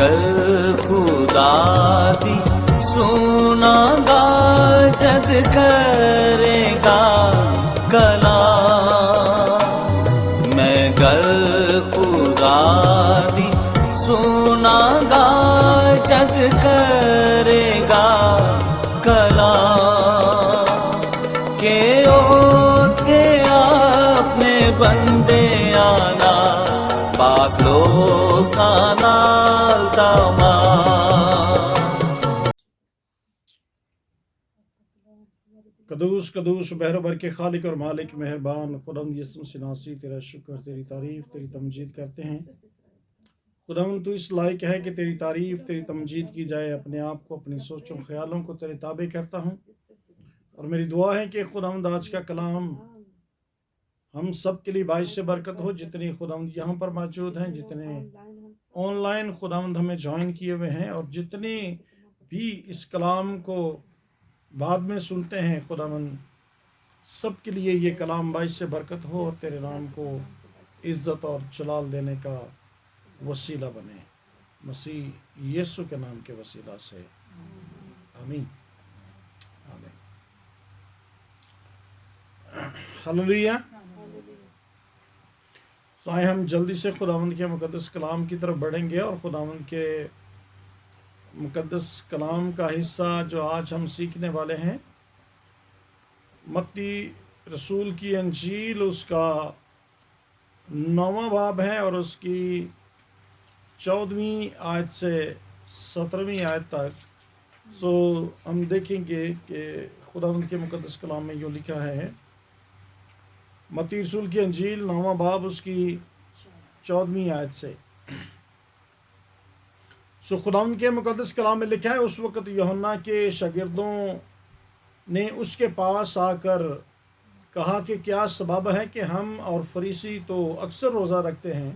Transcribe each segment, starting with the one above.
گر خدا دی سونا گا جد کرے گا کلام، میں گر خدا دی سونا گا جد کرے گا کلام، کہ اوتے اپنے بندے آنا پاک لوکاں نال تمام۔ قدوس قدوس بحر و بر کے خالق اور مالک مہربان خداوند یسوع مسیح ناصری، تیرا شکر، تیری تعریف، تیری تمجید کرتے ہیں۔ خداوند تو اس لائق ہے کہ تیری تعریف، تیری تمجید کی جائے۔ اپنے آپ کو، اپنی سوچوں خیالوں کو تیرے تابع کرتا ہوں، اور میری دعا ہے کہ خداوند آج کا کلام ہم سب کے لیے باعث برکت ہو، جتنے خداوند یہاں پر موجود ہیں، جتنے آن لائن خداوند ہمیں جوائن کیے ہوئے ہیں، اور جتنے بھی اس کلام کو بعد میں سنتے ہیں، خداوند سب کے لیے یہ کلام باعث برکت ہو، اور تیرے نام کو عزت اور جلال دینے کا وسیلہ بنے، مسیح یسوع کے نام کے وسیلہ سے، آمین آمین۔ ہلیلویا۔ تو آئے ہم جلدی سے خداوند کے مقدس کلام کی طرف بڑھیں گے، اور خداوند کے مقدس کلام کا حصہ جو آج ہم سیکھنے والے ہیں، متی رسول کی انجیل، اس کا 9واں باب ہے، اور اس کی 14ویں آیت سے 17ویں آیت تک۔ سو ہم دیکھیں گے کہ خداوند کے مقدس کلام میں یوں لکھا ہے، متی رسول کی انجیل 9واں باب، اس کی 14ویں آیت سے۔ سو خداوند کے مقدس کلام میں لکھا ہے، اس وقت یوحنا کے شاگردوں نے اس کے پاس آ کر کہا کہ کیا سبب ہے کہ ہم اور فریسی تو اکثر روزہ رکھتے ہیں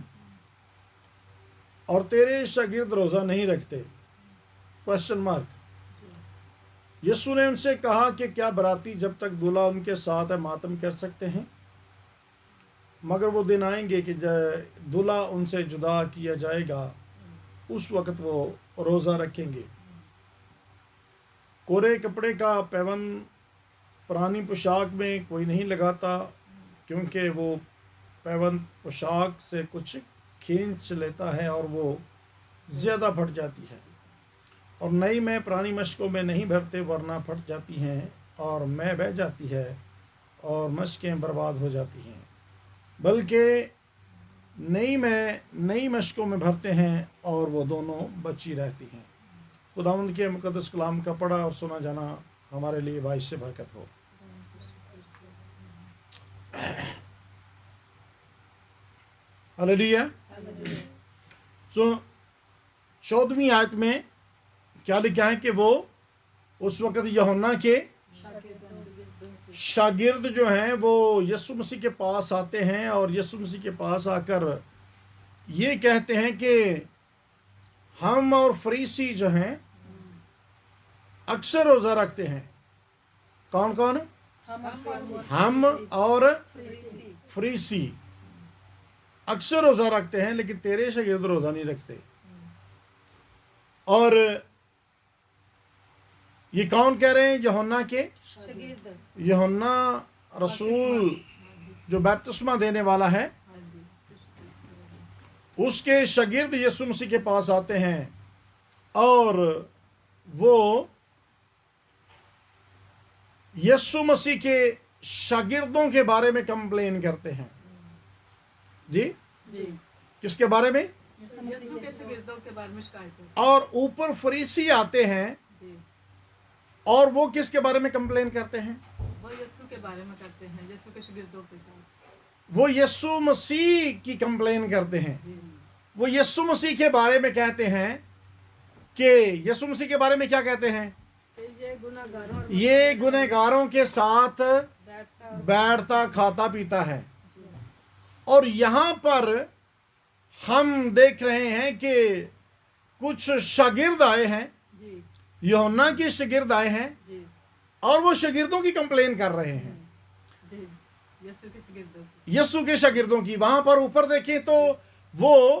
اور تیرے شاگرد روزہ نہیں رکھتے؟ Question mark. یسوع نے ان سے کہا کہ کیا براتی جب تک دولہا ان کے ساتھ ہے ماتم کر سکتے ہیں؟ مگر وہ دن آئیں گے کہ دولہا ان سے جدا کیا جائے گا، اس وقت وہ روزہ رکھیں گے۔ کورے کپڑے کا پیوند پرانی پوشاک میں کوئی نہیں لگاتا، کیونکہ وہ پیوند پوشاک سے کچھ کھینچ لیتا ہے اور وہ زیادہ پھٹ جاتی ہے، اور نئی میں پرانی مشکوں میں نہیں بھرتے، ورنہ پھٹ جاتی ہیں اور میں بہہ جاتی ہے اور مشکیں برباد ہو جاتی ہیں، بلکہ نئی میں نئی مشکوں میں بھرتے ہیں اور وہ دونوں بچی رہتی ہیں۔ خداوند کے مقدس کلام کا پڑھا اور سنا جانا ہمارے لیے باعث سے برکت ہو۔ ہلیلویا۔ سو 14ویں آیت میں کیا لکھا ہے کہ وہ اس وقت یوحنا کے شاگرد جو ہیں وہ یسوع مسیح کے پاس آتے ہیں، اور یسوع مسیح کے پاس آ کر یہ کہتے ہیں کہ ہم اور فریسی جو ہیں اکثر روزہ رکھتے ہیں۔ کون کون؟ ہم اور فریسی اکثر روزہ رکھتے ہیں، لیکن تیرے شاگرد روزہ نہیں رکھتے۔ اور یہ کون کہہ رہے ہیں؟ یوحنا کے شاگرد، یوحنا رسول جو بپتسمہ دینے والا ہے، اس کے شاگرد یسوع مسیح کے پاس آتے ہیں، اور وہ یسوع مسیح کے شاگردوں کے بارے میں کمپلین کرتے ہیں۔ جی کس کے بارے میں؟ یسوع کے شاگردوں کے بارے میں شکایت ہے۔ اور اوپر فریسی آتے ہیں، اور وہ کس کے بارے میں کمپلین کرتے ہیں؟ وہ یسوع کے بارے میں کرتے ہیں، یسوع کے شاگردوں کے ساتھ۔ وہ یسوع مسیح کی کمپلین کرتے ہیں۔ وہ یسوع مسیح کے بارے میں کہتے ہیں کہ یسوع مسیح کے بارے میں کیا کہتے ہیں؟ یہ گنہگاروں کے ساتھ بیٹھتا کھاتا پیتا ہے۔ اور یہاں پر ہم دیکھ رہے ہیں کہ کچھ شاگرد آئے ہیں، یوحنا کے شاگرد آئے ہیں، اور وہ شاگردوں کی کمپلین کر رہے ہیں، یسوع کے شاگردوں کی۔ وہاں پر اوپر دیکھیں تو وہ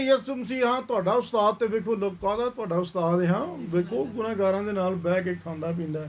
ਯਿਸੂ ਮਸੀਹ, ਹਾਂ ਤੁਹਾਡਾ ਉਸਤਾਦ ਤੇ ਵੇਖੋ ਲੋਕ ਕਾਹਦਾ ਤੁਹਾਡਾ ਉਸਤਾਦ ਹੈ, ਹਾਂ ਵੇਖੋ ਗੁਨਾਹਗਾਰਾਂ ਦੇ ਨਾਲ ਬਹਿ ਕੇ ਖਾਂਦਾ ਪੀਂਦਾ।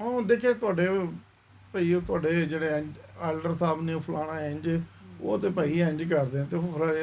ਹਾਂ ਦੇਖੇ ਤੁਹਾਡੇ ਭਈ ਉਹ ਤੁਹਾਡੇ ਜਿਹੜੇ ਐਲਡਰ ਸਾਹਿਬ ਨੇ, ਉਹ ਫਲਾਣਾ ਇੰਜ, ਉਹ ਤੇ ਭਾਈ ਇੰਜ ਕਰਦੇ ਤੇ ਉਹ ਫਲਾਣੇ,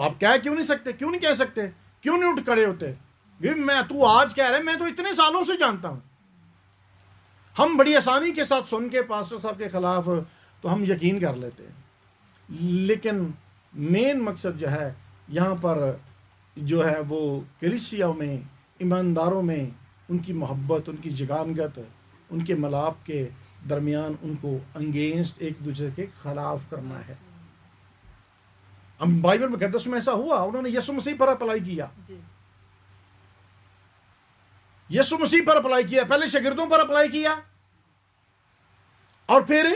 تو آپ کہہ کیوں نہیں سکتے؟ کیوں نہیں کہہ سکتے؟ کیوں نہیں اٹھ کھڑے ہوتے؟ تو آج کہہ رہے میں تو اتنے سالوں سے جانتا ہوں. ہم بڑی آسانی کے ساتھ سن کے پاسٹر صاحب کے خلاف تو ہم یقین کر لیتے ہیں، لیکن مین مقصد جو ہے یہاں پر جو ہے وہ کلیسیا میں ایمانداروں میں ان کی محبت، ان کی جگانگت، ان کے ملاپ کے درمیان ان کو انگینسٹ ایک دوسرے کے خلاف کرنا ہے. ہم بائبل مقدس میں ایسا ہوا، انہوں نے یسوع مسیح پر اپلائی کیا، جی یسوع مسیح پر اپلائی کیا، پہلے شاگردوں پر اپلائی کیا اور پھر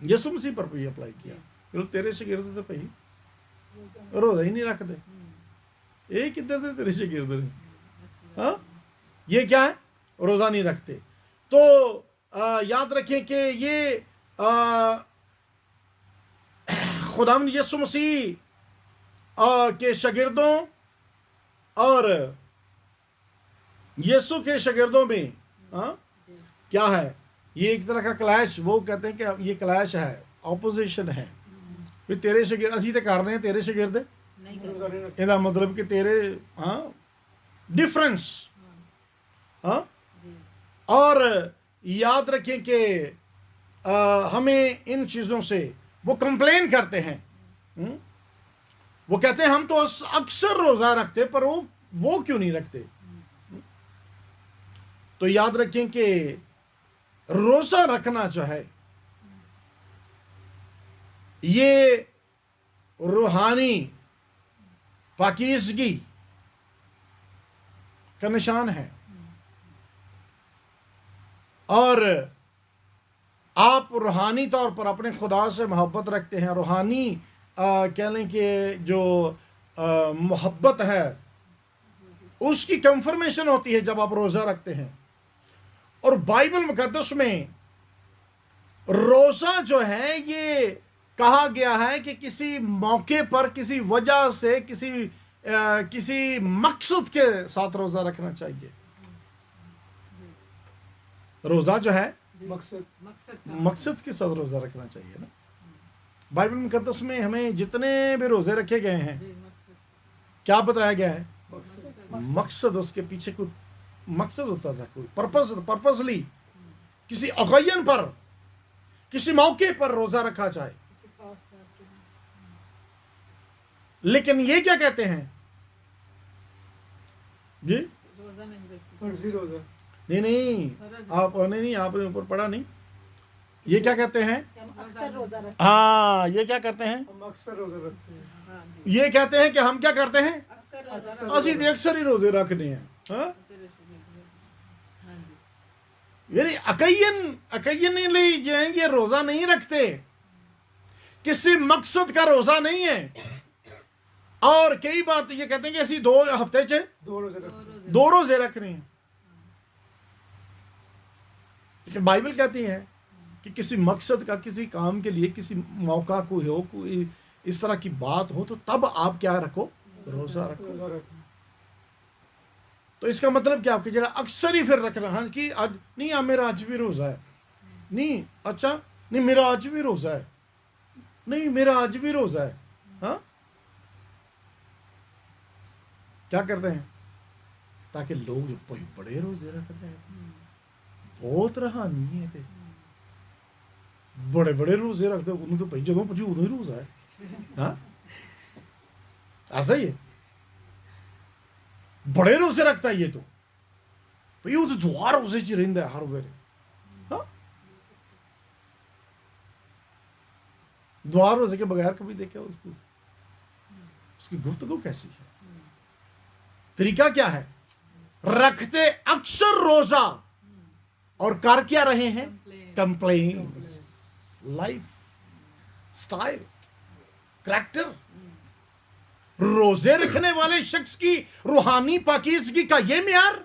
یسوع مسیح پر بھی اپلائی کیا. پھر تیرے شاگرد تو پہی روزہ ہی نہیں رکھتے، ایک کدھر تھے تیرے شاگرد نے؟ ہاں یہ کیا ہے؟ روزہ نہیں رکھتے. تو یاد رکھیں کہ یہ خداوند یسوع مسیح کے شاگردوں اور یسوع کے شاگردوں میں کیا ہے؟ یہ ایک طرح کا کلیش. وہ کہتے ہیں کہ یہ کلیش ہے، اپوزیشن ہے. پھر تیرے شاگرد اسی تے کر رہے ہیں، تیرے شاگرد یہ مطلب کہ تیرے ڈفرنس. اور یاد رکھیں کہ ہمیں ان چیزوں سے وہ کمپلین کرتے ہیں. وہ کہتے ہیں ہم تو اکثر روزہ رکھتے پر وہ کیوں نہیں رکھتے؟ تو یاد رکھیں کہ روزہ رکھنا جو ہے یہ روحانی پاکیزگی کا نشان ہے. اور آپ روحانی طور پر اپنے خدا سے محبت رکھتے ہیں. روحانی کہہ لیں کہ جو محبت ہے اس کی کنفرمیشن ہوتی ہے جب آپ روزہ رکھتے ہیں. اور بائبل مقدس میں روزہ جو ہے یہ کہا گیا ہے کہ کسی موقع پر، کسی وجہ سے، کسی مقصد کے ساتھ روزہ رکھنا چاہیے. روزہ جو ہے مقصد کے ساتھ روزہ رکھنا چاہیے نا. بائبل مقدس میں ہمیں جتنے بھی روزے رکھے گئے ہیں کیا بتایا گیا ہے؟ مقصد. اس کے پیچھے کوئی مقصد ہوتا تھا، کوئی پرپسلی کسی اوکیزن پر، کسی موقع پر روزہ رکھا جائے. لیکن یہ کیا کہتے ہیں جی؟ فرضی روزہ نہیں آپ نے اوپر پڑھا نہیں. یہ کیا کہتے ہیں؟ اکثر روزہ رکھتے ہاں یہ کیا کرتے ہیں؟ ہم اکثر روزہ رکھتے ہیں. یہ کہتے ہیں کہ ہم کیا کرتے ہیں؟ اسی تو اکثر ہی روزے رکھنے ہیں. یعنی اکیین جو ہیں یہ روزہ نہیں رکھتے، کسی مقصد کا روزہ نہیں ہے. اور کئی بات یہ کہتے ہیں کہ اسی 2 ہفتے چ 2 روزے رکھتے ہیں. 2 روزے رکھ رہے ہیں. لیکن بائبل کہتی ہے کہ کسی مقصد کا، کسی کام کے لیے، کسی موقع کو ہو، کوئی اس طرح کی بات ہو تو تب آپ کیا رکھو؟ روزہ رکھو. روزہ رکھنا. تو اس کا مطلب کیا؟ کہ جڑا اکثر ہی پھر رکھنا، ہاں کہ آج نہیں میرا آج بھی روزہ ہے، نہیں اچھا نہیں میرا آج بھی روزہ ہے، نہیں میرا آج بھی روزہ ہے. ہاں کیا کرتے ہیں؟ تاکہ لوگ بڑے روزے رکھتے ہیں، بہت روحانی ہے، بڑے بڑے روزے رکھتے انہوں تو بھائی جدوں پجی ادو ہی روزہ ہے. ہاں ایسا ہی ہے، بڑے روزے رکھتا ہے یہ تو بھائی وہ تو دعا روزے چ رہتا ہے ہر ویلے. ہاں دعا روزے کے بغیر کبھی دیکھا اس کی گفتگو کیسی ہے؟ طریقہ کیا ہے؟ رکھتے اکثر روزہ اور کر کیا رہے ہیں؟ کمپلین. Life style, character. روزے رکھنے والے شخص کی روحانی پاکیزگی کا یہ معیار،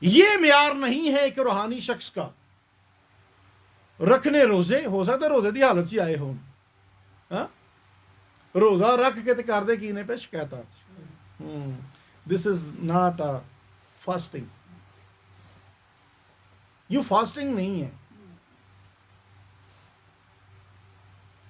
یہ معیار نہیں ہے کہ روحانی شخص کا رکھنے روزے ہو سکتا روزے دی حالت ہی آئے ہوں. روزہ رکھ کے تے کر دے کی نے پہ شکایت. دس از ناٹ اے فاسٹنگ. یہ فاسٹنگ نہیں ہے.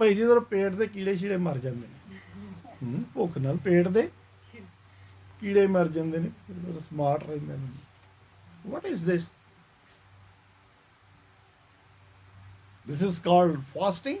ਭਾਈ ਜੀ ਜਦੋਂ ਪੇਟ ਦੇ ਕੀੜੇ ਛੀੜੇ ਮਰ ਜਾਂਦੇ ਨੇ ਭੁੱਖ ਨਾਲ ਪੇਟ ਦੇ ਕੀੜੇ ਮਰ ਜਾਂਦੇ ਨੇ ਫਿਰ ਸਮਾਰਟ ਰਹਿੰਦੇ ਨੇ what is this is called fasting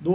2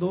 2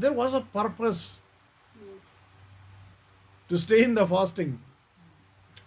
there was a purpose to stay in the fasting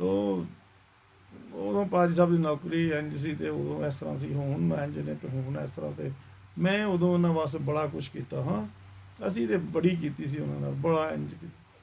ਉਹ ਉਦੋਂ ਪਾਜੀ ਸਾਹਿਬ ਦੀ ਨੌਕਰੀ ਇੰਜ ਸੀ ਤੇ ਉਦੋਂ ਇਸ ਤਰ੍ਹਾਂ ਸੀ, ਹੁਣ ਇੰਜ ਨੇ ਤੇ ਹੁਣ ਇਸ ਤਰ੍ਹਾਂ, ਤੇ ਮੈਂ ਉਦੋਂ ਉਹਨਾਂ ਵਾਸਤੇ ਬੜਾ ਕੁਝ ਕੀਤਾ। ਹਾਂ, ਅਸੀਂ ਤੇ ਬੜੀ ਕੀਤੀ ਸੀ ਉਹਨਾਂ ਨਾਲ, ਬੜਾ ਇੰਜ ਕੀਤਾ।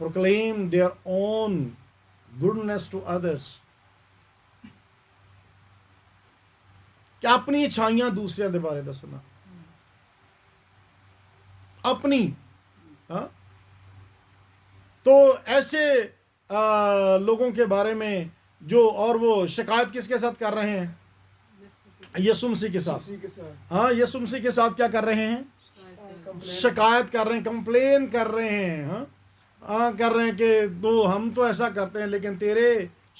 proclaim their own goodness to others. کہ اپنی اچھائیاں دوسرے دے بارے دسنا، اپنی ہاں تو ایسے لوگوں کے بارے میں جو اور وہ شکایت کس کے ساتھ کر رہے ہیں؟ یسوع مسیح کے ساتھ. اسی کے ساتھ ہاں یسوع مسیح کے ساتھ کیا کر رہے ہیں؟ شکایت کر رہے ہیں، کمپلین کر رہے ہیں. ہاں کر رہے ہیں کہ ہم تو ایسا کرتے ہیں لیکن تیرے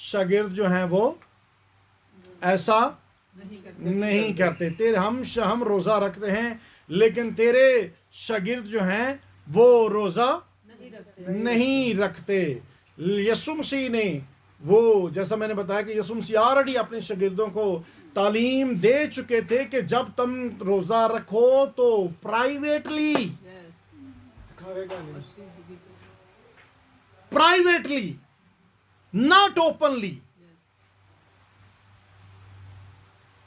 شاگرد جو ہیں وہ ایسا نہیں کرتے. ہم روزہ رکھتے ہیں لیکن تیرے شاگرد جو ہیں وہ روزہ نہیں رکھتے. یسوع مسیح نے وہ جیسا میں نے بتایا کہ یسوع مسیح آلریڈی اپنے شاگردوں کو تعلیم دے چکے تھے کہ جب تم روزہ رکھو تو پرائیویٹلی ناٹ اوپنلی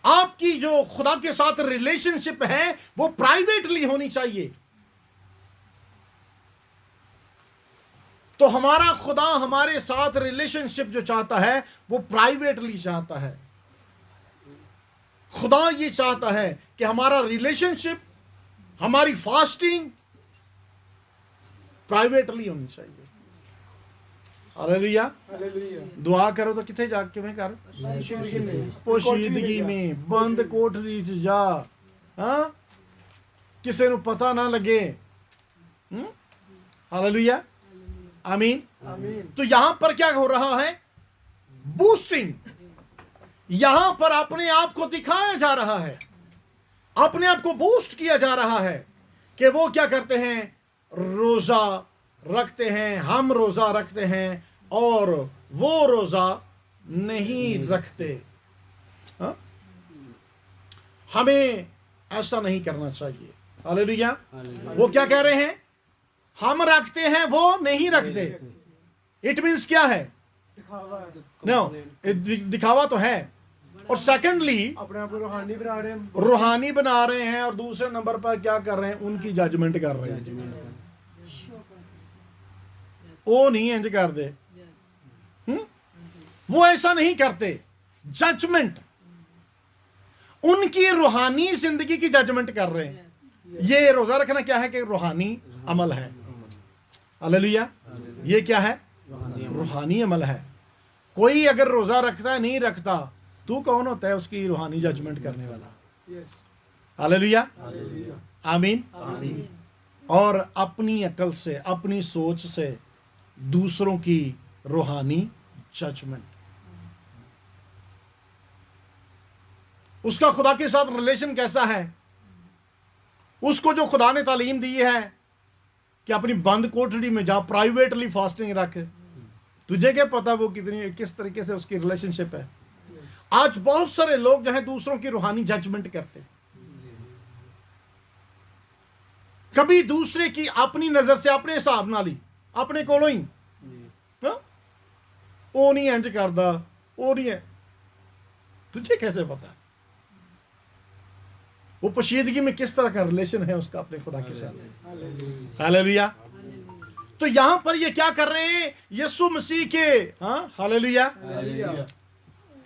آپ کی جو خدا کے ساتھ ریلیشن شپ ہے وہ پرائیویٹلی ہونی چاہیے. تو ہمارا خدا ہمارے ساتھ ریلیشن شپ جو چاہتا ہے وہ پرائیویٹلی چاہتا ہے. خدا یہ چاہتا ہے کہ ہمارا ریلیشن شپ، ہماری فاسٹنگ پرائیویٹلی ہونی چاہیے. ہاللیلویہ. دعا کرو تو کتنے جا کے میں کر پوشیدگی میں بند کوٹری چ جا، ہاں کسی نو پتہ نہ لگے. ہاللیلویہ. آمین. تو یہاں پر کیا ہو رہا ہے؟ بوسٹنگ. یہاں پر اپنے آپ کو دکھایا جا رہا ہے، اپنے آپ کو بوسٹ کیا جا رہا ہے کہ وہ کیا کرتے ہیں؟ روزہ رکھتے ہیں. ہم روزہ رکھتے ہیں اور وہ روزہ نہیں رکھتے. ہاں؟ ہمیں ایسا نہیں کرنا چاہیے. ہاللیلویہ. وہ کیا کہہ رہے ہیں؟ ہم رکھتے ہیں وہ نہیں رکھتے. اٹ مینس کیا ہے؟ نو دکھاوا تو ہے. اور سیکنڈلی اپنے آپ کو روحانی بنا رہے ہیں، روحانی بنا رہے ہیں، اور دوسرے نمبر پر کیا کر رہے ہیں؟ ان کی ججمنٹ کر رہے ہیں. وہ نہیں انج کر دے، وہ ایسا نہیں کرتے. ججمنٹ، ان کی روحانی زندگی کی ججمنٹ کر رہے ہیں. یہ روزہ رکھنا کیا ہے؟ کہ روحانی عمل ہے. ہاللیلویہ. یہ کیا ہے؟ روحانی عمل ہے. کوئی اگر روزہ رکھتا ہے نہیں رکھتا، تو کون ہوتا ہے اس کی روحانی ججمنٹ کرنے والا؟ ہاللیلویہ. آمین. اور اپنی عقل سے، اپنی سوچ سے دوسروں کی روحانی ججمنٹ. اس کا خدا کے ساتھ ریلیشن کیسا ہے؟ اس کو جو خدا نے تعلیم دی ہے کہ اپنی بند کوٹڑی میں جا، پرائیویٹلی فاسٹنگ رکھ. تجھے کیا پتا وہ کس طریقے سے اس کی ریلیشن شپ ہے؟ آج بہت سارے لوگ جو ہیں دوسروں کی روحانی ججمنٹ کرتے، کبھی دوسرے کی اپنی نظر سے اپنے حساب نہ لی، اپنے کولوں ہی وہ نہیں انج کردا، وہ نہیں ہے. تجھے کیسے پتا وہ پوشیدگی میں کس طرح کا ریلیشن ہے اس کا اپنے خدا کے ساتھ؟ ہاللیلویہ. تو یہاں پر یہ کیا کر رہے ہیں؟ یسوع مسیح کے، ہاں ہاللیلویہ،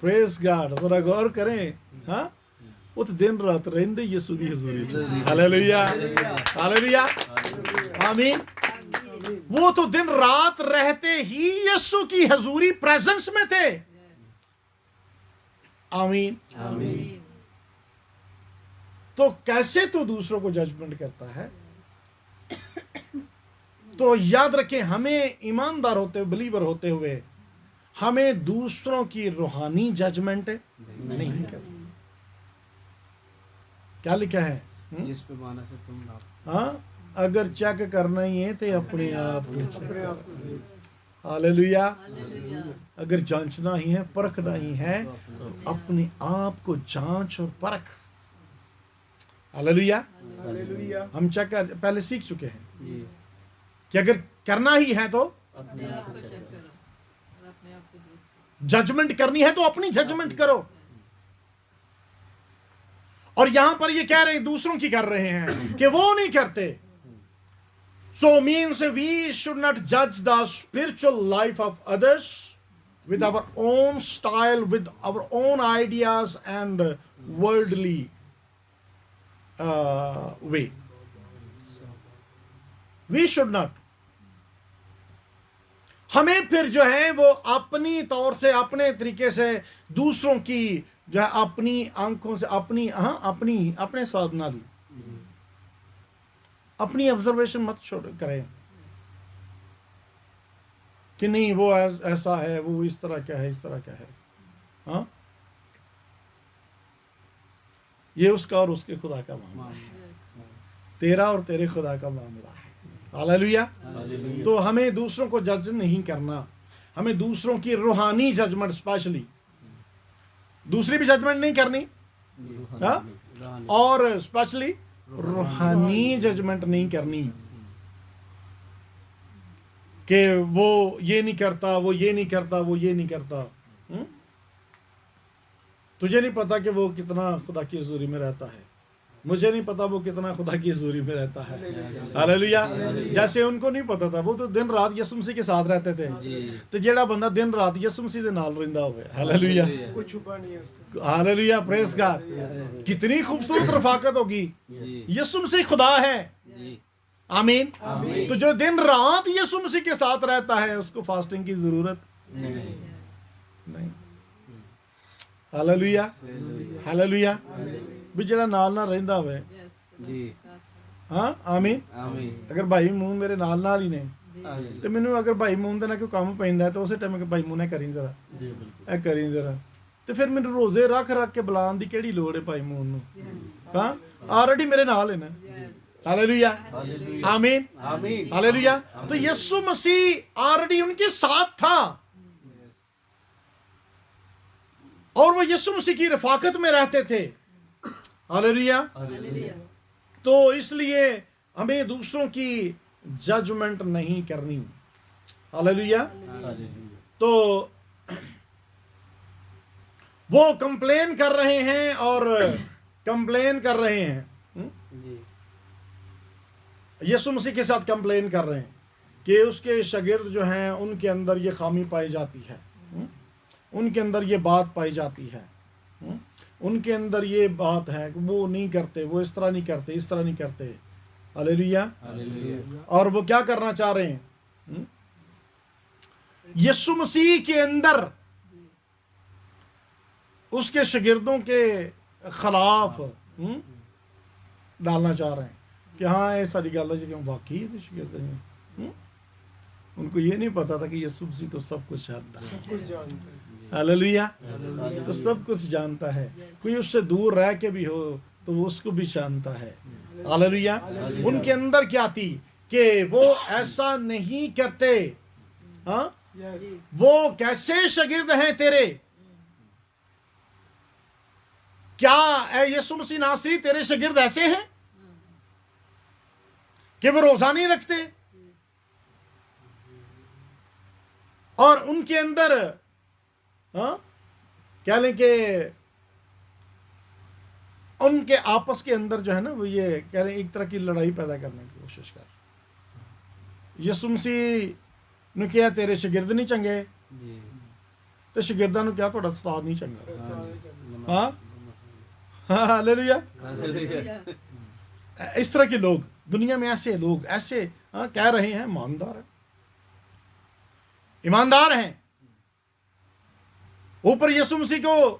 پریز گاڈ. ذرا غور کریں. ہاں وہ تو دن رات رہندے یسوع دی حضوری. ہاللیلویہ. ہاللیلویہ. آمین. وہ تو دن رات رہتے ہی یسوع کی حضوری پریزنس میں تھے. آمین. تو کیسے تو دوسروں کو ججمنٹ کرتا ہے؟ تو یاد رکھیں، ہمیں ایماندار ہوتے ہوئے، بلیور ہوتے ہوئے، ہمیں دوسروں کی روحانی ججمنٹ نہیں کرنی. کیا لکھا ہے؟ جس پیمانے سے تم ہاں اگر چیک کرنا ہی ہے تو اپنے آپ کو چیک. ہاللیلویہ. اگر جانچنا ہی ہے، پرکھنا ہی ہے، تو اپنے آپ کو جانچ اور پرکھ. ہاللیلویہ. ہم چیک پہلے سیکھ چکے ہیں کہ اگر کرنا ہی ہے تو ججمنٹ کرنی ہے تو اپنی ججمنٹ کرو. اور یہاں پر یہ کہہ رہے ہیں دوسروں کی کر رہے ہیں کہ وہ نہیں کرتے. So means we should not judge the spiritual life of others with our own style, with our own ideas and worldly way. We should not. ہمیں پھر جو ہے وہ اپنی طور سے اپنے طریقے سے دوسروں کی جو ہے اپنی آنکھوں سے اپنے ساتھ نہ لی، اپنی آبزرویشن مت چھوڑ کریں کہ نہیں وہ ایسا ہے، وہ اس طرح کیا ہے، اس طرح کیا ہے. ہاں، یہ اس کا اور اس کے خدا کا معاملہ ہے، تیرا اور تیرے خدا کا معاملہ ہے. ہاللیلویا. تو ہمیں دوسروں کو جج نہیں کرنا، ہمیں دوسروں کی روحانی ججمنٹ اسپیشلی دوسری بھی ججمنٹ نہیں کرنی، اور اسپیشلی روحانی ججمنٹ نہیں کرنی کہ وہ یہ نہیں کرتا، وہ یہ نہیں کرتا، وہ یہ نہیں کرتا. تجھے نہیں پتا کہ وہ کتنا خدا کی حضوری میں رہتا ہے، مجھے نہیں پتا وہ کتنا خدا کی حضوری میں رہتا ہے. ہاللیلویا. جیسے ان کو نہیں پتا تھا، وہ تو دن رات یسوع مسیح کے ساتھ رہتے تھے. تو جیڑا بندہ دن رات یسوع مسیح دے نال رہندا ہوئے، ہاللیلویا، کوئی چھپا نہیں ہے اس کا. ہاللیلویا، پریز گاڈ. کتنی خوبصورت رفاقت ہوگی. یسوع مسیح خدا ہے. آمین. تو جو دن رات یسوع مسیح کے ساتھ رہتا ہے اس کو فاسٹنگ کی ضرورت نہیں. ہاللیلویا، ہاللیلویا. بھی جڑا نال نہ رہندا ہوئے، ہاں آمین. اگر بھائی مون میرے نال نال ہی نے تو مینوں اگر بھائی مون دے نہ کوئی کام پیندا ہے تو اسی ٹائم کہ بھائی مون کریں ذرا، اے کریں ذرا، تو پھر مینوں روزے رکھ کے بلان دی کیڑی لوڑ ہے بھائی مون نوں؟ ہاں، آلریڈی میرے نال ہے نا. ہاللیلویا، آمین، ہاللیلویا. تو یسوع مسیح آلریڈی ان کے ساتھ تھا اور وہ یسوع مسیح کی رفاقت میں رہتے تھے. ہاللیلویا. تو اس لیے ہمیں دوسروں کی ججمنٹ نہیں کرنی. ہاللیلویا. تو وہ کمپلین کر رہے ہیں اور کمپلین کر رہے ہیں، یسوع مسیح کے ساتھ کمپلین کر رہے ہیں کہ اس کے شاگرد جو ہیں ان کے اندر یہ خامی پائی جاتی ہے، ان کے اندر یہ بات پائی جاتی ہے، ان کے اندر یہ بات ہے کہ وہ نہیں کرتے، وہ اس طرح نہیں کرتے، اس طرح نہیں کرتے. ہاللیلویا. اور وہ کیا کرنا چاہ رہے ہیں؟ یسوع مسیح کے اندر اس کے شاگردوں کے خلاف ڈالنا چاہ رہے ہیں کہ ہاں یہ ساری گل ہے جی واقعی شاگرد ہیں. ان کو یہ نہیں پتا تھا کہ یسوع مسیح تو سب کچھ جانتا ہے. ہاللیلویا. تو سب کچھ جانتا ہے، کوئی اس سے دور رہ کے بھی ہو تو وہ اس کو بھی جانتا ہے. ہاللیلویا. ان کے اندر کیا تھی کہ وہ ایسا نہیں کرتے. ہاں، وہ کیسے شاگرد ہیں تیرے؟ کیا اے یسوع مسیح ناصری تیرے شاگرد ایسے ہیں کہ وہ روزہ نہیں رکھتے اور ان کے اندر کہہ لیں کہ ان کے آپس کے اندر جو ہے نا وہ یہ کہہ رہے ہیں ایک طرح کی لڑائی پیدا کرنے کی کوشش کر. یسوع مسیح نے کیا تیرے شاگرد نہیں چنگے تو شاگرداں نو کیا تہاڈا استاد نہیں چنگا. ہاں ہاللیلویا. اس طرح کے لوگ دنیا میں ایسے لوگ ایسے کہہ رہے ہیں ایماندار ہیں اوپر یسوع مسیح کو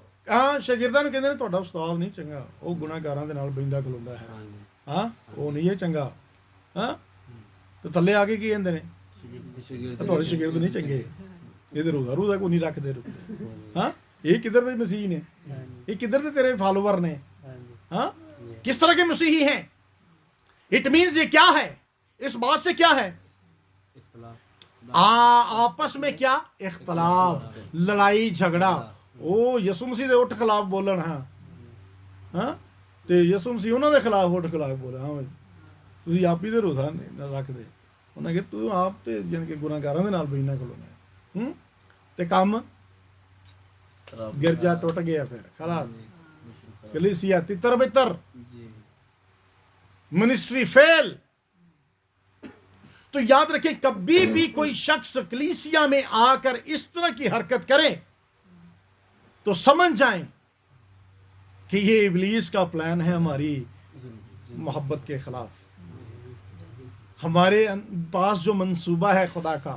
شاگرداں نو کہندے نے تہاڈا استاد نہیں چنگا، وہ گناہگاراں دے نال بیندا کھلوندا ہے. ہاں، وہ نہیں ہے چنگا. ہاں، تو تھلے آ کے کی کہندے نے تہاڈے شاگرد نہیں چنگے، یہ تو روزہ کو نہیں رکھدے. ہاں، یہ کدھر دے مسیح نے، یہ کدھر دے تیرے فالوور نے؟ ہاں، کس طرح کے مسیحی ہیں؟ اٹ مینز یہ کیا ہے؟ اس بات سے کیا ہے؟ آپس میں کیا اختلاف، لڑائی جھگڑا. یسوع مسیح دے اٹھ خلاف بولن. ہاں، تے یسوع مسیح انہاں دے خلاف اٹھ خلاف بولے. ہاں بھائی تسی آپ ہی دے روزہ نہیں رکھ دے. انہاں کہ تو آپ تے جن کے گناہگاراں دے نال بینا کھلونا ہے. تے کام گرجا ٹوٹ گیا، پھر خلاص کلیسیا تتر بتر، منسٹری فیل. تو یاد رکھیں کبھی بھی کوئی شخص کلیسیا میں آ کر اس طرح کی حرکت کرے تو سمجھ جائیں کہ یہ ابلیس کا پلان ہے ہماری محبت کے خلاف. ہمارے پاس جو منصوبہ ہے خدا کا،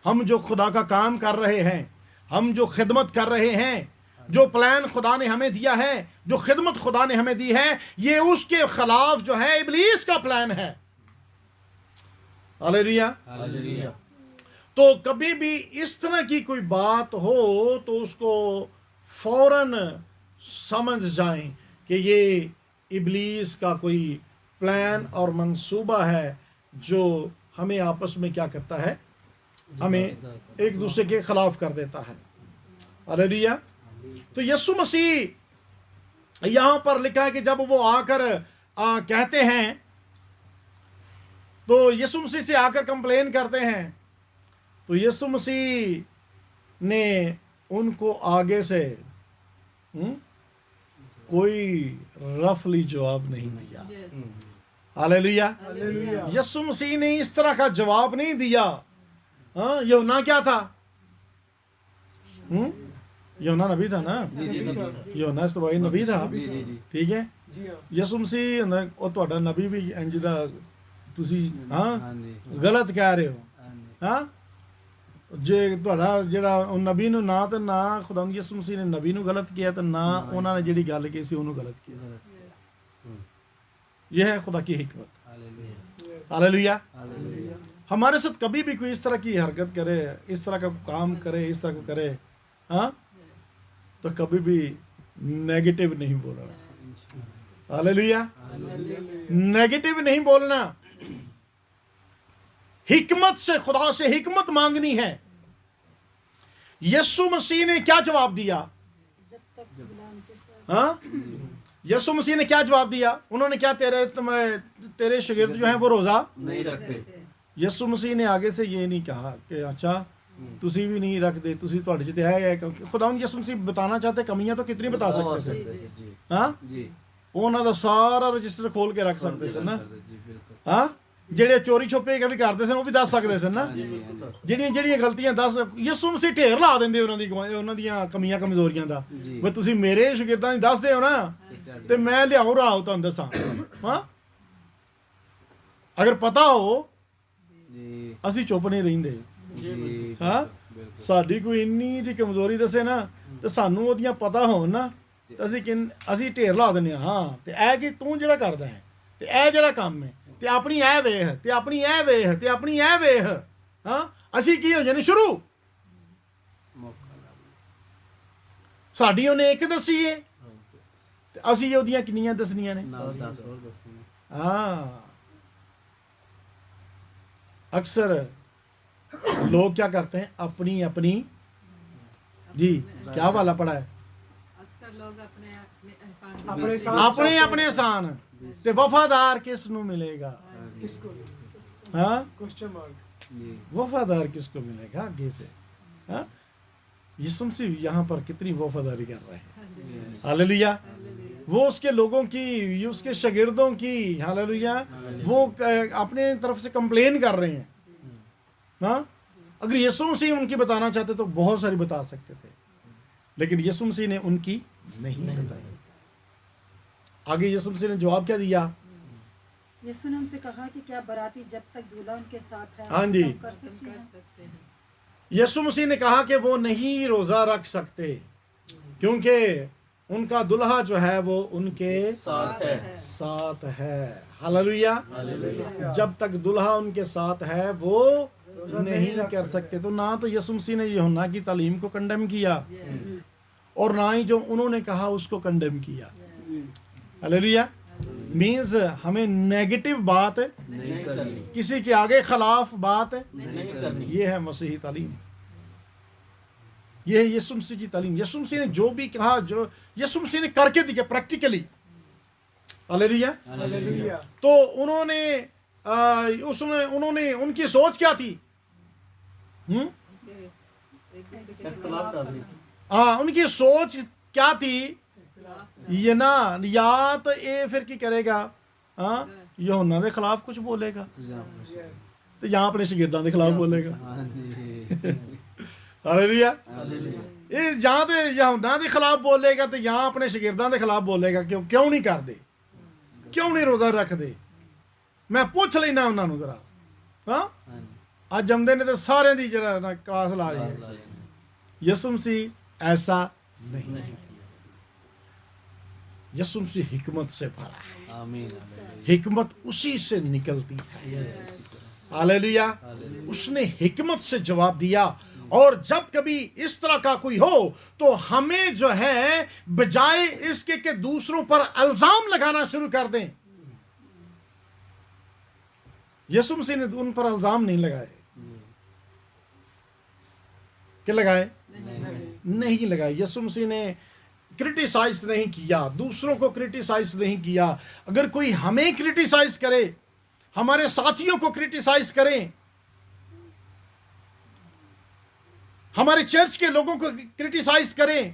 ہم جو خدا کا کام کر رہے ہیں، ہم جو خدمت کر رہے ہیں، جو پلان خدا نے ہمیں دیا ہے، جو خدمت خدا نے ہمیں دی ہے، یہ اس کے خلاف جو ہے ابلیس کا پلان ہے. ہاللیلویہ. تو کبھی بھی اس طرح کی کوئی بات ہو تو اس کو فوراً سمجھ جائیں کہ یہ ابلیس کا کوئی پلان اور منصوبہ ہے جو ہمیں آپس میں کیا کرتا ہے، ہمیں ایک دوسرے کے خلاف کر دیتا ہے. ہاللیلویہ. تو یسوع مسیح یہاں پر لکھا ہے کہ جب وہ آ کر کہتے ہیں تو یسوع مسیح سے آ کر کمپلین کرتے ہیں تو یسوع مسیح نے ان کو آگے سے کوئی رفلی جواب نہیں دیا. ہاللیلویہ. یسوع مسیح نے اس طرح کا جواب نہیں دیا. یونا کیا تھا؟ یونا نبی تھا نا. یونا استوائی نبی تھا. ٹھیک ہے. یسوع مسیح اور تہاڈا نبی بھی انج دا تسی غلط کہہ رہے ہو. جے تہاڈا جڑا نبی نو نہ تے نہ خدا یسوع مسیح نے نبی نو غلط کیا تے نہ انہاں نے جڑی گل کی سی اونوں غلط کیا. یہ ہے خدا کی حکمت. ہاللیلویہ. ہمارے ساتھ کبھی بھی کوئی اس طرح کی حرکت کرے، اس طرح کا کام کرے، اس طرح کو کرے تو کبھی بھی نیگیٹو نہیں بولنا. ہاللیلویہ. نیگیٹو نہیں بولنا. حکمت سے، خدا سے حکمت مانگنی ہے. یسوع مسیح نے کیا جواب دیا؟ یسوع مسیح نے کیا جواب دیا؟ انہوں نے کیا تیرے شاگرد جو ہیں وہ روزہ نہیں رکھتے. یسوع مسیح نے آگے سے یہ نہیں کہا کہ اچھا تسی بھی نہیں رکھ دے، تسی تہاڈے چ ہے. خدا یسوع مسیح بتانا چاہتے کمیاں تو کتنی بتا سکتے تھے. انہاں دا سارا رجسٹر کھول کے رکھ سکتے تھے نا. جڑے چوری چھپے کے بھی کرتے سن وہ بھی دس سکتے سن نا. جڑیاں غلطیاں دس یسوع مسیح ڈھیر لا دیندے انہاں دیاں کمیاں کمزوریاں دا. بھئی تسی میرے شاگرداں دی دس دے ہو نا تے میں لیاؤ راہ تانوں دساں. اگر پتہ ہو اسی چپ نہیں رہندے. ساڈی کوئی انی دی کمزوری دسے نا تے سانوں اودیاں پتہ ہون نا اسی ڈھیر لا دنے. تے اے کہ تو جڑا کردا ہے تے اے جڑا کام ہے تے اپنی اے ویکھ تے اپنی اے ویکھ تے اپنی اے ویکھ. اسی کی ہو جانے شروع. ساڈی اونے ایک دسی ہے تے اسی اودیاں کنیاں دسنیاں نے. اکثر لوگ کیا کرتے ہیں اپنی جی کیا والا پڑا ہے اکثر لوگ اپنے احسان تے وفادار کس نو ملے گا؟ کس کو؟ وفادار کس کو ملے گا آگے سے؟ یسوع مسیح یہاں پر کتنی وفاداری کر رہے ہیں. ہاللیلویہ. وہ اس کے لوگوں کی، اس کے شاگردوں کی، ہاللیلویہ، وہ اپنے طرف سے کمپلین کر رہے ہیں. اگر یسوع مسیح ان کی بتانا چاہتے تو بہت ساری بتا سکتے تھے، لیکن یسوع مسیح نے ان کی نہیں بتائی. آگے یسوع مسیح نے جواب کیا دیا؟ یسوع نے ان سے کہا کہ کیا باراتی جب تک دولہا ان کے ساتھ ہے ہاں جی. کر سکتے ہیں؟ یسوع مسیح نے کہا کہ وہ نہیں روزہ رکھ سکتے کیونکہ ان کا دلہا جو ہے وہ ان کے ساتھ ہے. ہاللیلویہ. جب تک دلہا ان کے ساتھ ہے وہ نہیں کر سکتے. تو نہ تو یسوع مسیح نے یوحنا کی تعلیم کو کنڈم کیا اور نہ ہی جو انہوں نے کہا اس کو کنڈم کیا. ہاللیلویہ. مینز ہمیں نیگیٹو بات کسی کے آگے خلاف بات یہ ہے مسیحی تعلیم. یہ ہے یسوع مسیح کی تعلیم. یسوع مسیح نے جو بھی کہا، جو یسوع مسیح نے کر کے دیا پریکٹیکلی. ہاللیلویہ. تو انہوں نے ان کی سوچ کیا تھی؟ ان کی سوچ کیا تھی؟ یہ نا یا تو اے پھر کی کرے گا یوحنا دے خلاف کچھ بولے گا. تو یہاں اپنے شاگرداں کے خلاف بولے گا. ہاللیلویا. یہ جہاں تے یہوداں کے خلاف بولے گا تو یہاں اپنے شاگرداں کے خلاف بولے گا. کیوں نہیں کر دے, کیوں نہیں روزہ رکھ دے. میں پوچھ لینا انہوں نے ذرا. ہاں اج جمدے نے تو سارے دی جرا نا کاس لا رہی ہے. یسوع مسیح ایسا نہیں, یسوع مسیح حکمت سے بھرا ہے. حکمت اسی سے نکلتی ہے. ہاللیلویا. اس نے حکمت سے جواب دیا. اور جب کبھی اس طرح کا کوئی ہو تو ہمیں جو ہے بجائے اس کے کہ دوسروں پر الزام لگانا شروع کر دیں. یسوع مسیح نے ان پر الزام نہیں لگائے. کہ لگائے؟ نہیں لگائے. یسوع مسیح نے کرٹیسائز نہیں کیا, دوسروں کو کرٹیسائز نہیں کیا. اگر کوئی ہمیں کرٹیسائز کرے, ہمارے ساتھیوں کو کرٹیسائز کریں, ہمارے چرچ کے لوگوں کو کرٹیسائز کریں,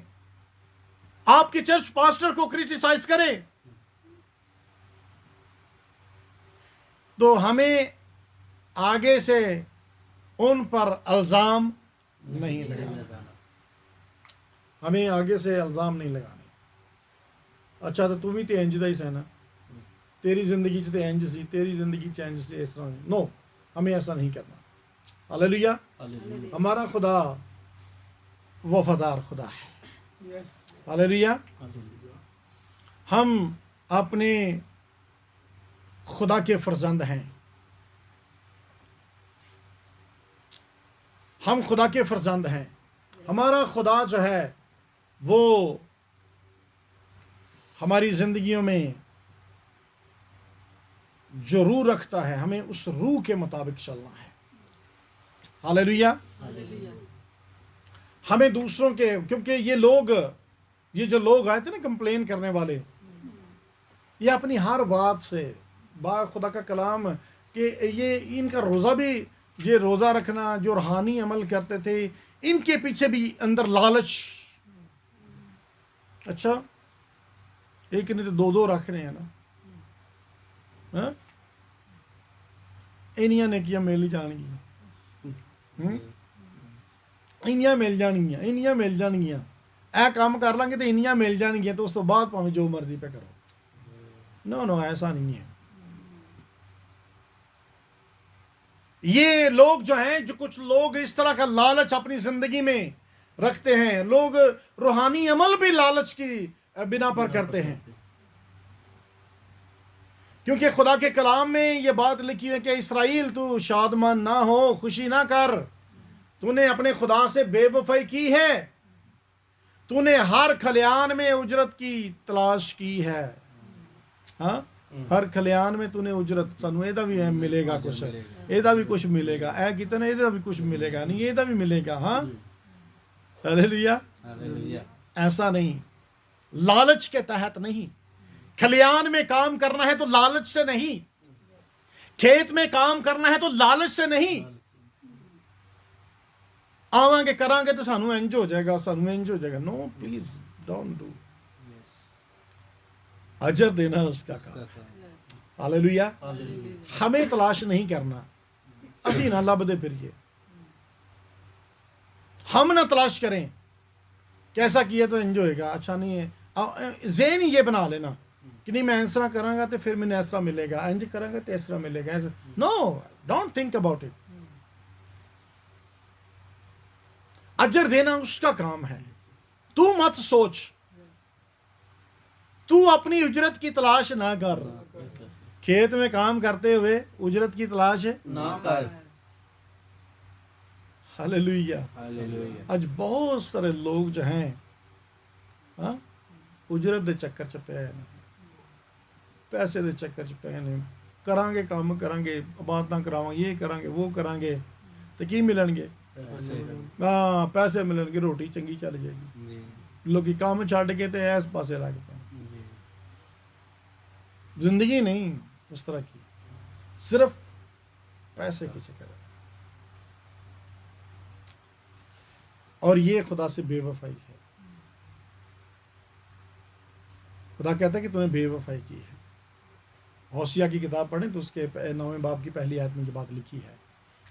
آپ کے چرچ پاسٹر کو کرٹیسائز کریں, تو ہمیں آگے سے ان پر الزام نہیں لگانا. ہمیں آگے سے الزام نہیں لگانے. اچھا تو بھی تے انج دا ہی سہ نا, تیری زندگی چ تے انج سی, تیری زندگی چ انج سی, اس طرح. نو, ہمیں ایسا نہیں کرنا. ہاللیلویا. ہمارا خدا وفادار خدا ہے. ہاللیلویا. ہم اپنے خدا کے فرزند ہیں. ہم خدا کے فرزند ہیں. ہمارا خدا جو ہے وہ ہماری زندگیوں میں جو روح رکھتا ہے, ہمیں اس روح کے مطابق چلنا ہے. ہاللیلویا. ہمیں دوسروں کے, کیونکہ یہ جو لوگ آئے تھے نا کمپلین کرنے والے, یہ اپنی ہر بات سے با خدا کا کلام کہ یہ ان کا روزہ بھی, یہ روزہ رکھنا جو روحانی عمل کرتے تھے, ان کے پیچھے بھی اندر لالچ. اچھا ایک نہیں تو دو رکھ رہے ہیں نا. انیاں نیکیاں مل جان گیا, انیاں مل جان گیا, انیاں مل جان گیا. اے کام کر لیں گے تو انیاں مل جان گیا, تو اس تو بعد پاویں جو مرضی پہ کرو. نو ایسا نہیں ہے. یہ لوگ جو ہیں, جو کچھ لوگ اس طرح کا لالچ اپنی زندگی میں رکھتے ہیں, لوگ روحانی عمل بھی لالچ کی بنا پر کرتے ہیں. کیونکہ خدا کے کلام میں یہ بات لکھی ہے کہ اسرائیل تو شادمان نہ ہو, خوشی نہ کر, تو نے اپنے خدا سے بے وفائی کی ہے, تو نے ہر کھلیان میں اجرت کی تلاش کی ہے. ہاں ہر کھلیان میں تو نے اجرت, سانو یہ بھی ملے گا کچھ, یہ بھی کچھ ملے گا, اے کتنا یہ بھی کچھ ملے گا, نہیں یہ بھی ملے گا. ہاں ہاللیلویا. ایسا نہیں, لالچ کے تحت نہیں. کھلیان میں کام کرنا ہے تو لالچ سے نہیں, کھیت میں کام کرنا ہے تو لالچ سے نہیں. آواں گے کران گے تو سانو انج ہو جائے گا, سانو انج ہو جائے گا. نو پلیز ڈونٹ ڈو. اجر دینا اس کا کام. ہاللیلویا. ہمیں تلاش نہیں کرنا, اسی نہ لب دے پھریے. ہم نہ تلاش کریں کیسا کیا تو انج ہوئے گا, اچھا نہیں ہے. ذہن یہ بنا لینا کہ نہیں میں اس طرح کروں گا تو پھر میں اس طرح ملے گا, انج کروں گا تو اس طرح ملے گا. نو, ڈونٹ تھنک اباؤٹ اٹ. اجر دینا اس کا کام ہے. تو مت سوچ, تو اپنی اجرت کی تلاش نہ کر. کھیت میں کام کرتے ہوئے اجرت کی تلاش نہ کر. ہاللیلویا. آج بہت سارے لوگ جو ہیں اجرت دے چکر چ پے ہیں, پیسے دے چکر چ پے ہیں. کران گے کام کران گے, عبادتاں کراواں, یہ کران گے وہ کران گے, تو کی ملن گے؟ ہاں پیسے ملن گے, روٹی چنگی چل جائے گی. لوگ کام چھڈ کے تے اس پاسے لگ پے. زندگی نہیں اس طرح کی, صرف پیسے کی چکر ہے. اور یہ خدا سے بے وفائی ہے. خدا کہتا ہے کہ تو نے بے وفائی کی ہے. ہوشیہ کی کتاب پڑھیں تو اس کے 9ویں باب کی پہلی آیت میں یہ بات لکھی ہے.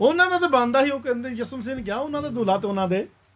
ਉਹਨਾਂ ਦਾ ਤਾਂ ਬੰਦਾ ਹੀ। ਉਹ ਕਹਿੰਦੇ ਯਿਸੂ ਮਸੀਹ ਨੇ ਕਿਹਾ ਉਹਨਾਂ ਦਾ ਦੁੱਲਾ ਤੇ ਉਹਨਾਂ ਦੇ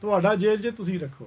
ਤੁਹਾਡਾ ਜੇਲ ਜੇ ਤੁਸੀਂ ਰੱਖੋ।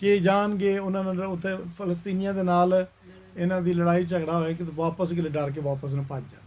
ਕਿ ਜਾਣਗੇ ਉਹਨਾਂ ਨੇ ਉੱਥੇ ਫਲਸਤੀਨੀਆਂ ਦੇ ਨਾਲ ਇਹਨਾਂ ਦੀ ਲੜਾਈ ਝਗੜਾ ਹੋਇਆ ਕਿ ਵਾਪਸ ਕਿ ਡਰ ਕੇ ਵਾਪਸ ਨਾ ਭੱਜ ਜਾਣਾ।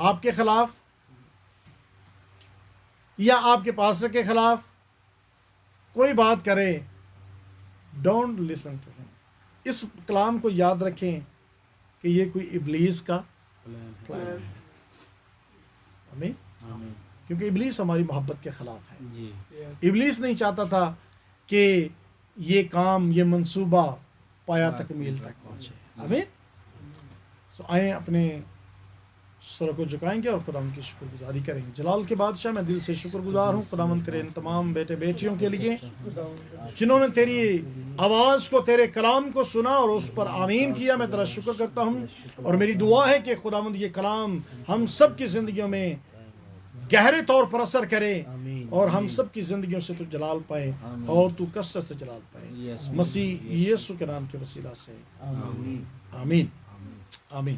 آپ کے خلاف یا آپ کے پاسٹر کے خلاف کوئی بات کرے، ڈونٹ لسن ٹو ہم. اس کلام کو یاد رکھیں کہ یہ کوئی ابلیس کا پلان ہے. آمین. کیونکہ ابلیس ہماری محبت کے خلاف ہے. جی ابلیس نہیں چاہتا تھا کہ یہ کام، یہ منصوبہ پایا تکمیل تک پہنچے. آمین. سو آئیں اپنے سر کو جھکائیں گے اور خداوند کی شکر گزاری کریں گے. جلال کے بادشاہ، میں دل سے شکر گزار ہوں خداوند تیرے ان تمام بیٹے بیٹیوں کے لیے جنہوں نے تیری آواز کو، تیرے کلام کو سنا اور اس پر آمین کیا. میں تیرا شکر کرتا ہوں اور میری دعا ہے کہ خداوند یہ کلام ہم سب کی زندگیوں میں گہرے طور پر اثر کرے اور ہم سب کی زندگیوں سے تو جلال پائے اور تو کثرت سے جلال پائے. مسیح یسوع کے نام کے وسیلہ سے آمین. آمین.